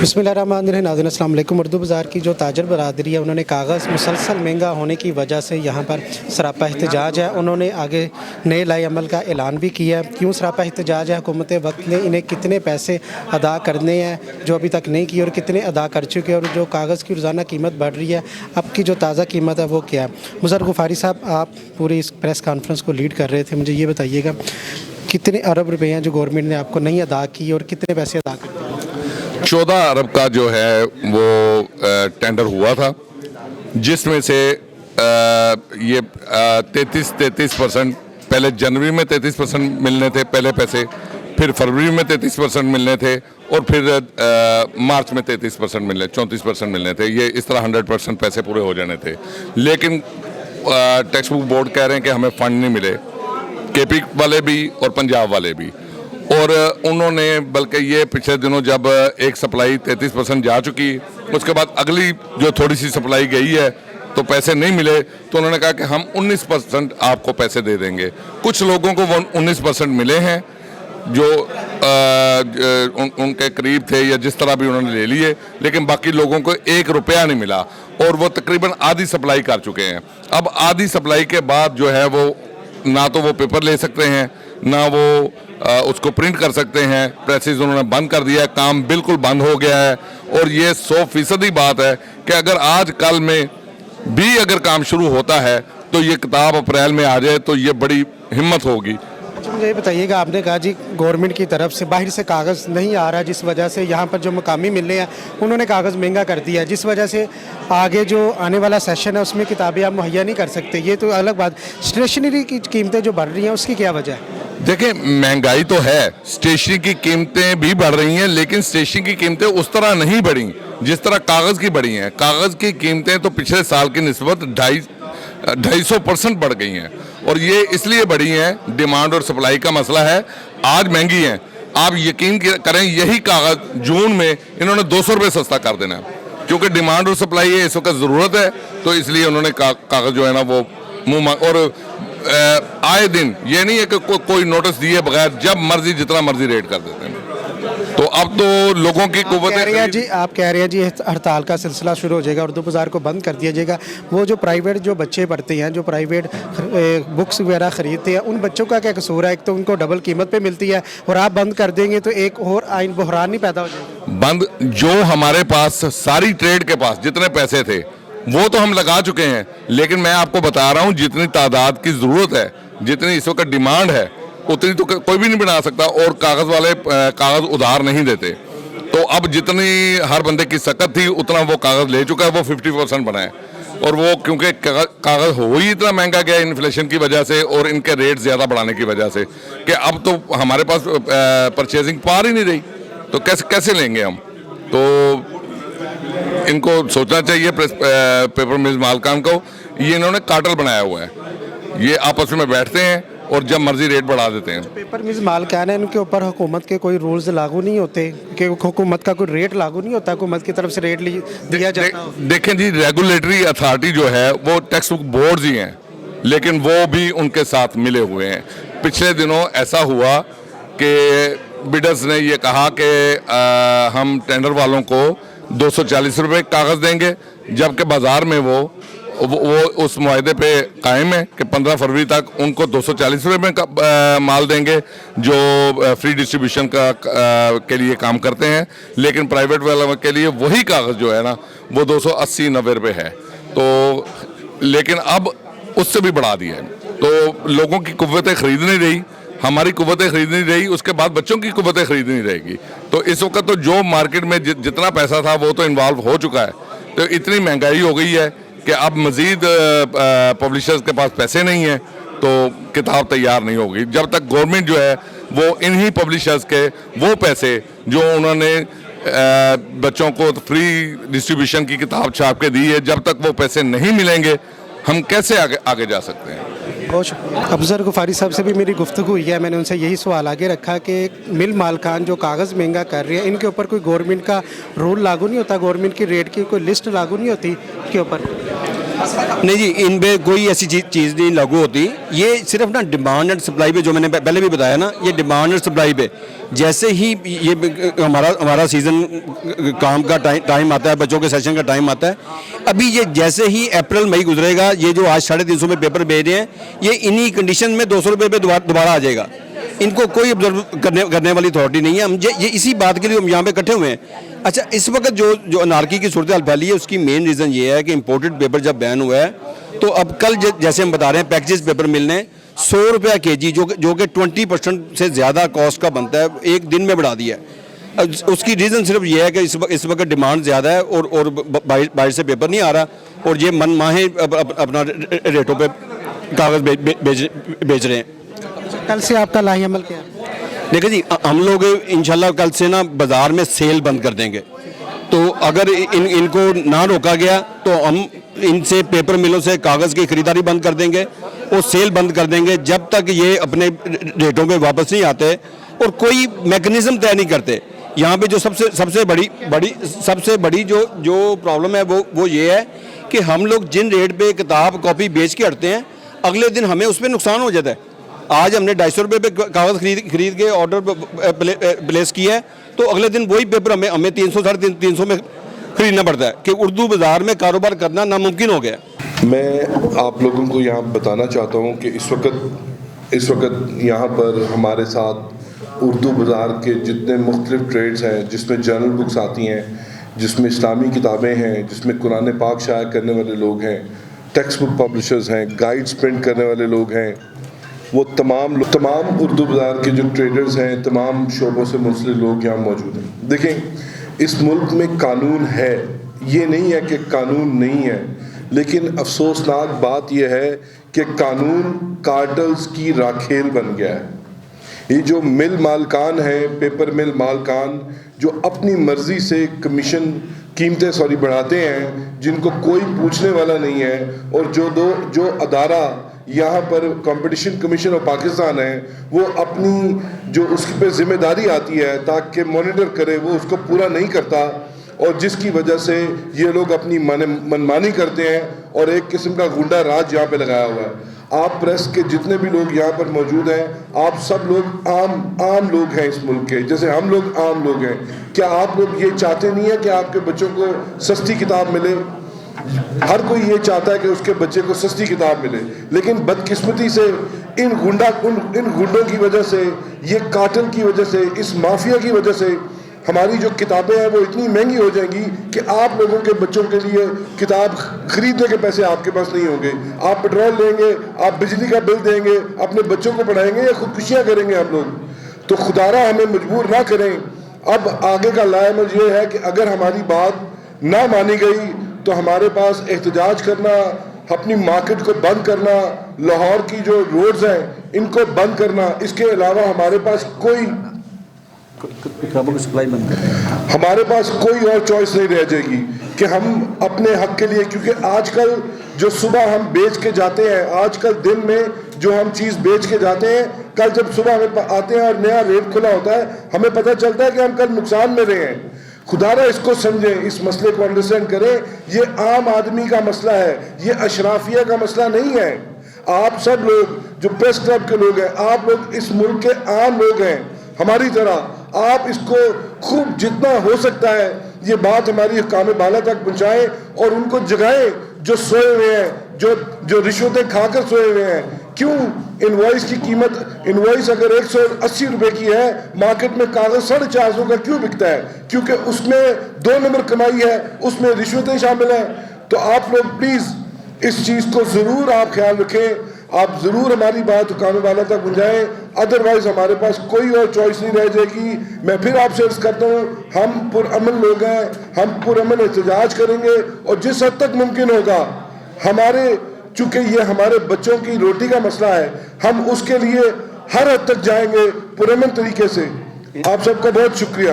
बिस्मिल्लाहिर्रहमानिर्रहीम। नाज़रीन अस्सलाम वालेकुम। उर्दू बाज़ार की जो ताजर बरादरी है उन्होंने कागज़ मुसलसल महंगा होने की वजह से यहाँ पर सरापा एहतजाज है। उन्होंने आगे नए लाए अमल का ऐलान भी किया है। क्यों सरापा एहतजाज है? हुकूमत वक्त ने इन्हें कितने पैसे अदा करने हैं जो अभी तक नहीं किए और कितने अदा कर चुके हैं, और जो कागज़ की रोज़ाना कीमत बढ़ रही है, अब की जो ताज़ा कीमत है वो क्या है? मुज़र गफ़ारी साहब, आप पूरी इस प्रेस कॉन्फ्रेंस को लीड कर रहे थे, मुझे ये बताइएगा कितने अरब रुपए हैं जो गवर्नमेंट ने आपको नहीं अदा की और कितने पैसे अदा करते हैं? 14 अरब का जो है वो टेंडर हुआ था, जिसमें से ये 33% पहले जनवरी में 33% मिलने थे पहले पैसे, फिर फरवरी में 33% मिलने थे, और फिर मार्च में 33% मिलने 34% मिलने थे। ये इस तरह 100% पैसे पूरे हो जाने थे। लेकिन टेक्स्ट बुक बोर्ड कह रहे हैं कि हमें फंड नहीं मिले, केपी वाले भी और पंजाब वाले भी। और उन्होंने बल्कि ये पिछले दिनों जब एक सप्लाई 33% जा चुकी, उसके बाद अगली जो थोड़ी सी सप्लाई गई है तो पैसे नहीं मिले, तो उन्होंने कहा कि हम 19% आपको पैसे दे देंगे। कुछ लोगों को वो 19% मिले हैं जो उनके करीब थे या जिस तरह भी उन्होंने ले लिए, लेकिन बाकी लोगों को 1 रुपया नहीं मिला, और वो तकरीबन आधी सप्लाई कर चुके हैं। अब आधी सप्लाई के बाद जो है वो ना तो वो पेपर ले सकते हैं, ना वो उसको प्रिंट कर सकते हैं। प्रेसेस उन्होंने बंद कर दिया है, काम बिल्कुल बंद हो गया है। और ये 100% बात है कि अगर आज कल में भी अगर काम शुरू होता है तो ये किताब अप्रैल में आ जाए तो ये बड़ी हिम्मत होगी। अच्छा, मुझे ये बताइएगा, आपने कहा जी गवर्नमेंट की तरफ से बाहर से कागज़ नहीं आ रहा, जिस वजह से यहाँ पर जो मकामी मिलने हैं उन्होंने कागज़ महंगा कर दिया, जिस वजह से आगे जो आने वाला सेशन है उसमें किताबें आप मुहैया नहीं कर सकते। ये तो अलग बात। स्टेशनरी की कीमतें जो बढ़ रही हैं उसकी क्या वजह है? देखिए, महंगाई तो है, स्टेशनरी की कीमतें भी बढ़ रही हैं, लेकिन स्टेशनरी की कीमतें उस तरह नहीं बढ़ी जिस तरह कागज़ की बढ़ी हैं। कागज़ की कीमतें तो पिछले साल की निस्बत 250% बढ़ गई हैं, और ये इसलिए बढ़ी हैं, डिमांड और सप्लाई का मसला है। आज महंगी हैं, आप यकीन करें यही कागज़ जून में इन्होंने 200 रुपये सस्ता कर देना है, क्योंकि डिमांड और सप्लाई है, इस वक्त ज़रूरत है, तो इसलिए उन्होंने कागज़ जो है ना वो और आए दिन ये नहीं है कि कोई नोटिस दिए बगैर जब मर्जी जितना मर्जी रेट कर देते हैं। तो अब तो लोगों की कुव्वत जी, आप कह रहे हैं जी हड़ताल का सिलसिला शुरू हो जाएगा, उर्दू बाज़ार को बंद कर दिया जाएगा। वो जो प्राइवेट जो बच्चे पढ़ते हैं, जो प्राइवेट बुक्स वगैरह ख़रीदते हैं, उन बच्चों का क्या कसूर है? एक तो उनको डबल कीमत पे मिलती है, और आप बंद कर देंगे तो एक और आइन बहरान नहीं पैदा हो जाएगा? बंद जो हमारे पास सारी ट्रेड के पास जितने पैसे थे वो तो हम लगा चुके हैं, लेकिन मैं आपको बता रहा हूँ जितनी तादाद की ज़रूरत है, जितनी इस वक्त डिमांड है, उतनी तो कोई भी नहीं बना सकता। और कागज़ वाले कागज़ उधार नहीं देते, तो अब जितनी हर बंदे की सकत थी उतना वो कागज़ ले चुका है, वो 50% बना है। और वो क्योंकि कागज़ हो ही इतना महंगा गया इन्फ्लेशन की वजह से और इनके रेट ज़्यादा बढ़ाने की वजह से कि अब तो हमारे पास परचेजिंग पार ही नहीं रही, तो कैसे लेंगे हम? तो इनको सोचना चाहिए पेपर मिल मालकान को, ये इन्होंने कार्टेल बनाया हुआ है, ये आपस में बैठते हैं और जब मर्जी रेट बढ़ा देते हैं। पेपर मिल मालकान है, इनके ऊपर हुकूमत के कोई रूल्स लागू नहीं होते कि हुकूमत का कोई रेट लागू नहीं होता, हुकूमत की तरफ से रेट दिया जाता है? देखें जी, रेगुलेटरी अथॉरिटी जो है वो टेक्स्ट बुक बोर्ड ही हैं, लेकिन वो भी उनके साथ मिले हुए हैं। पिछले दिनों ऐसा हुआ कि बिडर्स ने ये कहा कि हम टेंडर वालों को 240 रुपये कागज़ देंगे, जबकि बाज़ार में वो उस मुआहदे पे कायम है कि 15 फरवरी तक उनको 240 रुपये में माल देंगे जो फ्री डिस्ट्रीब्यूशन के लिए काम करते हैं, लेकिन प्राइवेट वालों के लिए वही कागज़ जो है ना वो 280-90 रुपये है। तो लेकिन अब उससे भी बढ़ा दिया है, तो लोगों की कुव्वतें खरीद नहीं रही, हमारी कुव्वतें खरीद नहीं रही, उसके बाद बच्चों की कुव्वतें खरीद नहीं रहेगी। तो इस वक्त तो जो मार्केट में जितना पैसा था वो तो इन्वॉल्व हो चुका है, तो इतनी महंगाई हो गई है कि अब मज़ीद पब्लिशर्स के पास पैसे नहीं हैं, तो किताब तैयार नहीं होगी। जब तक गवर्नमेंट जो है वो इन्हीं पब्लिशर्स के वो पैसे जो उन्होंने बच्चों को फ्री डिस्ट्रीब्यूशन की किताब छाप के दी है, जब तक वो पैसे नहीं मिलेंगे हम कैसे आगे जा सकते हैं? बहुत शुक्रिया। अफजल गफ़ारी साहब से भी मेरी गुफ्तगू हुई है, मैंने उनसे यही सवाल आगे रखा कि मिल मालकान जो कागज़ महंगा कर रहे हैं, इनके ऊपर कोई गवर्नमेंट का रूल लागू नहीं होता, गवर्नमेंट की रेट की कोई लिस्ट लागू नहीं होती के ऊपर? نہیں جی، ان پہ کوئی ایسی چیز نہیں لاگو ہوتی. یہ صرف نا ڈیمانڈ اینڈ سپلائی پہ، جو میں نے پہلے بھی بتایا نا، یہ ڈیمانڈ اینڈ سپلائی پہ جیسے ہی یہ ہمارا سیزن کام کا ٹائم آتا ہے، بچوں کے سیشن کا ٹائم آتا ہے، ابھی یہ جیسے ہی اپریل مئی گزرے گا، یہ جو آج 350 میں پیپر بھیج رہے ہیں، یہ انہی کنڈیشن میں 200 روپے پہ دوبارہ آ جائے گا. ان کو کوئی آبزرو کرنے والی اتھارٹی نہیں ہے. ہم یہ اسی بات کے لیے ہم یہاں پہ اکٹھے ہوئے ہیں. اچھا، اس وقت جو انارکی کی صورتحال پھیلی ہے، اس کی مین ریزن یہ ہے کہ امپورٹڈ پیپر جب بین ہوا ہے، تو اب کل جیسے ہم بتا رہے ہیں پیکجز پیپر ملنے ہیں 100 روپیہ کے جی، جو کہ 20% سے زیادہ کاسٹ کا بنتا ہے، ایک دن میں بڑھا دیا ہے. اس کی ریزن صرف یہ ہے کہ اس وقت ڈیمانڈ زیادہ ہے اور باہر سے پیپر نہیں آ رہا، اور یہ من ماہیں اپنا ریٹوں پہ کاغذ بیچ رہے ہیں. کل سے آپ کا لاہی عمل کیا ہے؟ دیکھیں جی، ہم لوگ انشاءاللہ کل سے نا بازار میں سیل بند کر دیں گے. تو اگر ان کو نہ روکا گیا تو ہم ان سے پیپر ملوں سے کاغذ کی خریداری بند کر دیں گے اور سیل بند کر دیں گے جب تک یہ اپنے ریٹوں پہ واپس نہیں آتے اور کوئی میکنزم طے نہیں کرتے. یہاں پہ جو سب سے بڑی جو پرابلم ہے وہ یہ ہے کہ ہم لوگ جن ریٹ پہ کتاب کاپی بیچ کے ہٹتے ہیں، اگلے دن ہمیں اس پہ نقصان ہو جاتا ہے. آج ہم نے 250 روپے پہ کاغذ خرید کے آرڈر پلیس کیا ہے، تو اگلے دن وہی پیپر ہمیں 300 350 میں خریدنا پڑتا ہے کہ اردو بازار میں کاروبار کرنا ناممکن ہو گیا. میں آپ لوگوں کو یہاں بتانا چاہتا ہوں کہ اس وقت یہاں پر ہمارے ساتھ اردو بازار کے جتنے مختلف ٹریڈز ہیں، جس میں جرنل بکس آتی ہیں، جس میں اسلامی کتابیں ہیں، جس میں قرآن پاک شائع کرنے والے لوگ ہیں، ٹیکسٹ بک پبلشرز ہیں، گائیڈز پرنٹ کرنے والے لوگ ہیں، وہ تمام اردو بازار کے جو ٹریڈرز ہیں، تمام شعبوں سے منسلک لوگ یہاں موجود ہیں. دیکھیں، اس ملک میں قانون ہے، یہ نہیں ہے کہ قانون نہیں ہے، لیکن افسوسناک بات یہ ہے کہ قانون کارٹلز کی راکھیل بن گیا ہے. یہ جو مل مالکان ہیں، پیپر مل مالکان، جو اپنی مرضی سے قیمتیں بڑھاتے ہیں، جن کو کوئی پوچھنے والا نہیں ہے، اور جو ادارہ یہاں پر کمپٹیشن کمیشن آف پاکستان ہے، وہ اپنی جو اس پہ ذمہ داری آتی ہے تاکہ مانیٹر کرے، وہ اس کو پورا نہیں کرتا، اور جس کی وجہ سے یہ لوگ اپنی منمانی کرتے ہیں اور ایک قسم کا گنڈا راج یہاں پہ لگایا ہوا ہے. آپ پریس کے جتنے بھی لوگ یہاں پر موجود ہیں، آپ سب لوگ عام لوگ ہیں اس ملک کے، جیسے ہم لوگ عام لوگ ہیں. کیا آپ لوگ یہ چاہتے نہیں ہیں کہ آپ کے بچوں کو سستی کتاب ملے؟ ہر کوئی یہ چاہتا ہے کہ اس کے بچے کو سستی کتاب ملے، لیکن بدقسمتی سے ان گنڈوں کی وجہ سے، یہ قاتل کی وجہ سے، اس مافیا کی وجہ سے ہماری جو کتابیں ہیں وہ اتنی مہنگی ہو جائیں گی کہ آپ لوگوں کے بچوں کے لیے کتاب خریدنے کے پیسے آپ کے پاس نہیں ہوں گے. آپ پیٹرول دیں گے، آپ بجلی کا بل دیں گے، اپنے بچوں کو پڑھائیں گے یا خودکشیاں کریں گے ہم لوگ؟ تو خدارا ہمیں مجبور نہ کریں. اب آگے کا لائحہ یہ ہے کہ اگر ہماری بات نہ مانی گئی تو ہمارے پاس احتجاج کرنا، اپنی مارکیٹ کو بند کرنا، لاہور کی جو روڈز ہیں ان کو بند کرنا، اس کے علاوہ ہمارے پاس کوئی اور چوائس نہیں رہ جائے گی کہ ہم اپنے حق کے لیے، کیونکہ آج کل جو صبح ہم بیچ کے جاتے ہیں، آج کل دن میں جو ہم چیز بیچ کے جاتے ہیں، کل جب صبح ہمیں آتے ہیں اور نیا ریٹ کھلا ہوتا ہے، ہمیں پتہ چلتا ہے کہ ہم کل نقصان میں رہے ہیں. خدارا اس کو سمجھیں، اس مسئلے کو انڈرسٹینڈ کریں. یہ عام آدمی کا مسئلہ ہے، یہ اشرافیہ کا مسئلہ نہیں ہے. آپ سب لوگ جو پریس کلب کے لوگ ہیں، آپ لوگ اس ملک کے عام لوگ ہیں ہماری طرح. آپ اس کو خوب جتنا ہو سکتا ہے یہ بات ہماری حکام بالا تک پہنچائیں اور ان کو جگائیں جو سوئے ہوئے ہیں، جو رشوتیں کھا کر سوئے ہوئے ہیں. کیوں انوائس کی قیمت، انوائس اگر 180 روپے کی ہے، مارکیٹ میں کاغذ 450 کا کیوں بکتا ہے؟ کیونکہ اس میں 2 نمبر کمائی ہے، اس میں رشوتیں شامل ہیں. تو آپ لوگ پلیز اس چیز کو ضرور آپ خیال رکھیں، آپ ضرور ہماری بات حکام بالا تک پہنچائیں، ادروائز ہمارے پاس کوئی اور چوائس نہیں رہ جائے گی. میں پھر آپ سے عرض کرتا ہوں، ہم پرامن لوگ ہیں، ہم پرامن احتجاج کریں گے، اور جس حد تک ممکن ہوگا چونکہ یہ ہمارے بچوں کی روٹی کا مسئلہ ہے، ہم اس کے لیے ہر حد تک جائیں گے پرامن طریقے سے. آپ سب کا بہت شکریہ.